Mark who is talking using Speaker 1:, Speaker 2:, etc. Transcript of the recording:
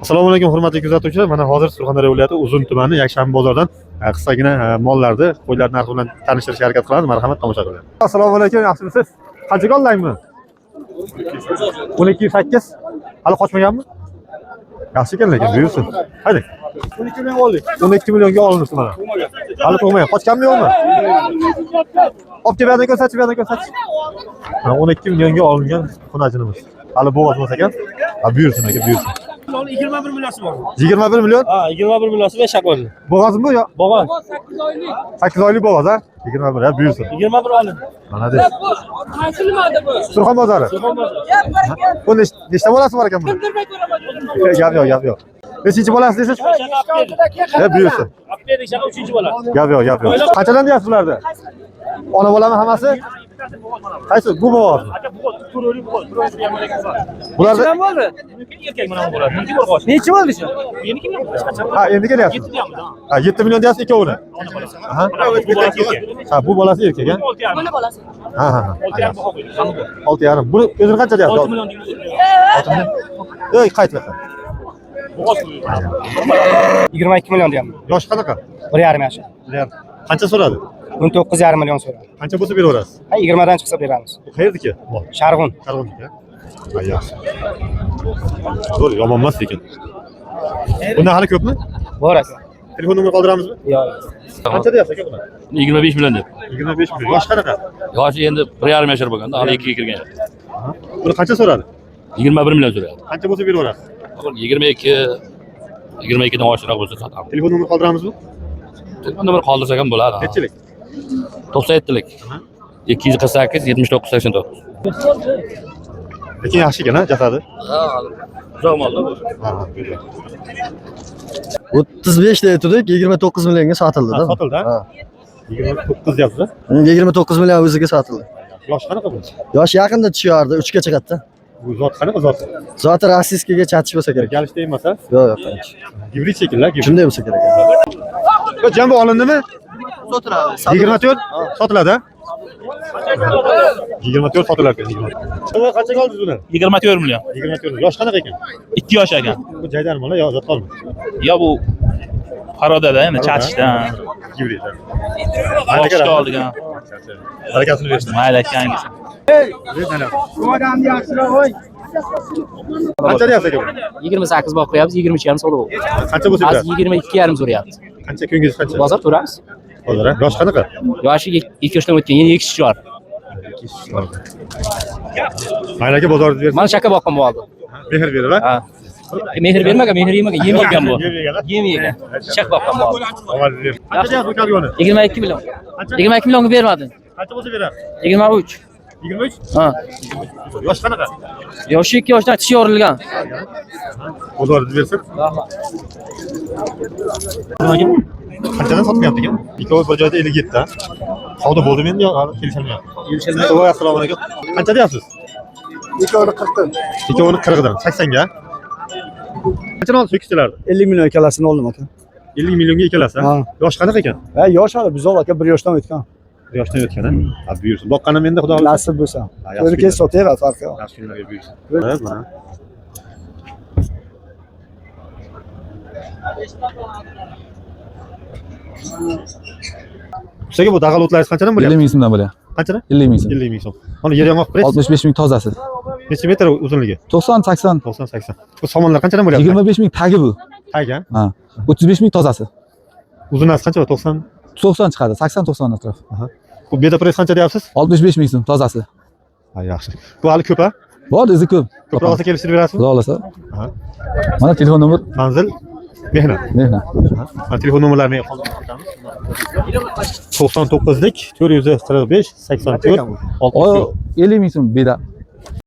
Speaker 1: Assalomu alaykum hurmatli kuzatuvchilar. Mana hozir Surxondaryo viloyati Uzun tumani Yakshanba bozoridan qisqagina mollarni, qo'ylar narxi bilan tanishtirishga harakat qilamiz. Marhamat, tomosha qiling. Assalomu alaykum, yaxshimisiz? Qanchaga olaymi? 12.8. Hali qochmaganmi? Yaxshi ekan lekin, buyursin. Haydi. 12 million oldik. 12 millionga olinibdi mana. Hali to'g'may, qochganmi yo'qmi? Opti berdan ko'rsatchi, berdan ko'rsatchi. Mana 12 millionga olingan xonajinimiz. Hali bo'g'oz bo'lsa ekan. Buyursin aka, buyursin.
Speaker 2: 21 millionsi bor.
Speaker 1: 21 million?
Speaker 2: Ha, 21 millionsi va shaqoli.
Speaker 1: Bo'g'ozmi bu yo?
Speaker 2: Bo'g'oz.
Speaker 1: 8 oylik bo'g'oz ha? 21 ha, buyursin.
Speaker 2: 21 oldim.
Speaker 1: Mana de. Surxon bozori. Bu nechta bolasi bor ekan buni? Gap yo'q, gap yo'q. Nechinchi bolasi deysiz? Buyursin.
Speaker 2: Aperi shaqa 3-bola.
Speaker 1: Gap yo'q, gap yo'q. Qanchadan deyapsiz bularda? Ona bolami hammasi? Qaysi? Bu bo'g'ozmi?
Speaker 2: Aka bu to'rtlik bo'g'oz.
Speaker 1: Bularda
Speaker 2: Nima bo'ldi? Erkak mana bu bo'ladi. Meniki bo'g'oz. Necha bo'ldi shu? Meniki qachon?
Speaker 1: ha, endi kelyapsiz.
Speaker 2: 7 deyapmiz.
Speaker 1: Ha, 7 million deyapsiz ikkovini. Ha? Ha, bu bolasi erkak ha?
Speaker 2: Buni bolasi.
Speaker 1: Ha, ha, ha. 6,5. Buni o'zini qancha deyapsiz?
Speaker 2: 6 million deymiz.
Speaker 1: 6 million. Ey, qaytmayapti.
Speaker 2: Bo'g'oz.
Speaker 3: 22 million deyapman.
Speaker 1: Yoshi qanaqa?
Speaker 3: 1,5 yosh.
Speaker 1: Qancha so'radi?
Speaker 3: 19,5 million so'radi.
Speaker 1: Qancha bo'lsa beraverasiz?
Speaker 3: Ha, 20 dan chiqsa beramiz.
Speaker 1: Bu qayerdiki?
Speaker 3: Sharg'un.
Speaker 1: Qarg'undiki. Ha, yaxshi. Zo'r, yomon emas lekin. Bundan hali ko'pmi?
Speaker 3: Bor aka.
Speaker 1: Telefon nomer qoldiramizmi?
Speaker 3: Yo'q.
Speaker 1: Qancha deyapsiz aka buni?
Speaker 4: 25 million deb.
Speaker 1: 25 million. Yoshi qanaqa?
Speaker 4: Yoshi endi 1,5 yashar bo'lganda, hali 2 ga kirgan.
Speaker 1: Buni qancha so'radi?
Speaker 4: 21 million so'rayapti.
Speaker 1: Qancha bo'lsa beraverasiz?
Speaker 4: 22 dan oshiqroq bo'lsa sotamiz.
Speaker 1: Telefon nomer qoldiramizmi?
Speaker 4: Telefon nomer qoldirsak ham bo'ladi.
Speaker 1: Nechilik?
Speaker 4: 97lik. 248 79 89.
Speaker 1: Lekin yaxshi ekan ha, jasadi.
Speaker 4: Ha, uzoq molda bu.
Speaker 1: Ha,
Speaker 5: 35 da turdik, 29 millionga sotildi da.
Speaker 1: sotildi ha? 29 deyapsiz.
Speaker 5: 29 million o'ziga sotildi.
Speaker 1: Yoshi qanaqa bu?
Speaker 5: Yosh yaqinda tushardi, 3 ga chiqadi.
Speaker 1: Bu zot qanaqa zot?
Speaker 5: Zoti rossiyskiga chatish bo'lsa kerak.
Speaker 1: Galishda emas ha?
Speaker 5: Yo'q, yo'q, qancha.
Speaker 1: Gibrid shekilli, gibrid.
Speaker 5: Shunday bo'lsa kerak.
Speaker 1: Yo, jambo olindimi? Sotiladi. 24 sotiladi ha? 24 sotilar ekan. Nima qanchaga oldingiz buni?
Speaker 2: 24 million.
Speaker 1: 24. Yosh qanaqa ekan?
Speaker 2: 2 yosh ekan.
Speaker 1: Bu jaydarmi yo zot qolmi?
Speaker 2: Yo bu Farodada, endi chatishda.
Speaker 1: Gibrid.
Speaker 2: Boshqa oldik ha.
Speaker 1: Harakatini bersin.
Speaker 2: Mayli akangisi.
Speaker 1: Qancha deyapsiz aka?
Speaker 3: 28 boq qo'yamiz, 23,5 so'radi.
Speaker 1: Qancha bo'lsa
Speaker 3: Hozir
Speaker 1: berasiz?
Speaker 3: 22,5 so'rayapti.
Speaker 1: Qancha ko'ngiz qancha?
Speaker 3: Bozor turamiz.
Speaker 1: Hozir ha? Yosh qanaqa?
Speaker 3: Yoshi 2 yoshdan o'tgan, yeni 2 bor.
Speaker 1: Mayli aka bozorni bersin.
Speaker 3: Mana shaka boqqan bo'ldi.
Speaker 1: Mehr berib ha?
Speaker 3: Ha. Mehr bermagan, mehr yemagan, yem yegan bu.
Speaker 1: Yem yegan ha?
Speaker 3: Yem yegan. Shak boqqan bo'ldi.
Speaker 1: Ovoz ber. Qancha deyapsiz kalgoni?
Speaker 3: 22 million. 22 millionga bermading.
Speaker 1: Qancha bo'lsa berasiz?
Speaker 3: 23.
Speaker 1: 23?
Speaker 3: Ha.
Speaker 1: Yosh qanaqa?
Speaker 3: Yoshi 2 yoshdan tishi yorilgan.
Speaker 1: Bozorni bersin.
Speaker 3: Rahmat.
Speaker 1: Qanchadan sotmayapti ekan? Ikkovi bir joyda 57 ta. Savdo bo'ldimi endi yo kelisholmayapti? Kelisholmayapti. Voy, assalomu alaykum. Qancha deyapsiz?
Speaker 5: Ikkovini 40 dan.
Speaker 1: Ikkovini 40 dan, 80 ga. Qanchadan oldi so'kishchilarni?
Speaker 5: 50 million ikkalasini oldim aka.
Speaker 1: 50 millionga ikkalasi.
Speaker 5: Ha.
Speaker 1: Yosh qanaqa ekan?
Speaker 5: Ha, yosh hali bizov aka 1 yoshdan o'tgan.
Speaker 1: Bir yoshdan o'tgan ha. Ha, buyursin. Boqqanim endi xudo xohlasa.
Speaker 5: Nasib bo'lsa.
Speaker 1: yaxshi
Speaker 5: O'zi kes sotaveradi farqi yo'q.
Speaker 1: Yaxshi kunlarga buyursin. Mana. Sizga bu dag'al o'tlaringiz qanchadan
Speaker 6: 50
Speaker 1: bo'lyapti?
Speaker 6: ming so'mdan bo'lyapti.
Speaker 1: Qanchadan?
Speaker 6: 50 ming so'm.
Speaker 1: 50 ming so'm. Mana yer yong'oq press
Speaker 6: 65 ming tozasi.
Speaker 1: necha metr uzunligi?
Speaker 6: 90 80.
Speaker 1: 90-80. Bu somonlar qanchadan bo'lyapti?
Speaker 6: 25 ming tagi bu.
Speaker 1: Tag ha?
Speaker 6: Ha. 35 ming tozasi.
Speaker 1: Uzunasi qancha? 90.
Speaker 6: 90 chiqadi. 80-90 atrof.
Speaker 1: Bu beta press qancha deyapsiz?
Speaker 6: 65 ming so'm tozasi.
Speaker 1: Ha, yaxshi. Bu hali ko'p ha?
Speaker 6: Bor, o'zi ko'p.
Speaker 1: Ko'proq olsa kelishtirib berasizmi?
Speaker 6: Xudo xolasa.
Speaker 1: Aha.
Speaker 6: Mana telefon nomer,
Speaker 1: Manzil mehnat.
Speaker 6: mehnat.
Speaker 1: Mana telefon nomerlarini qoldirib o'tamiz. 99lik 445 84
Speaker 6: O 50 ming so'm beda.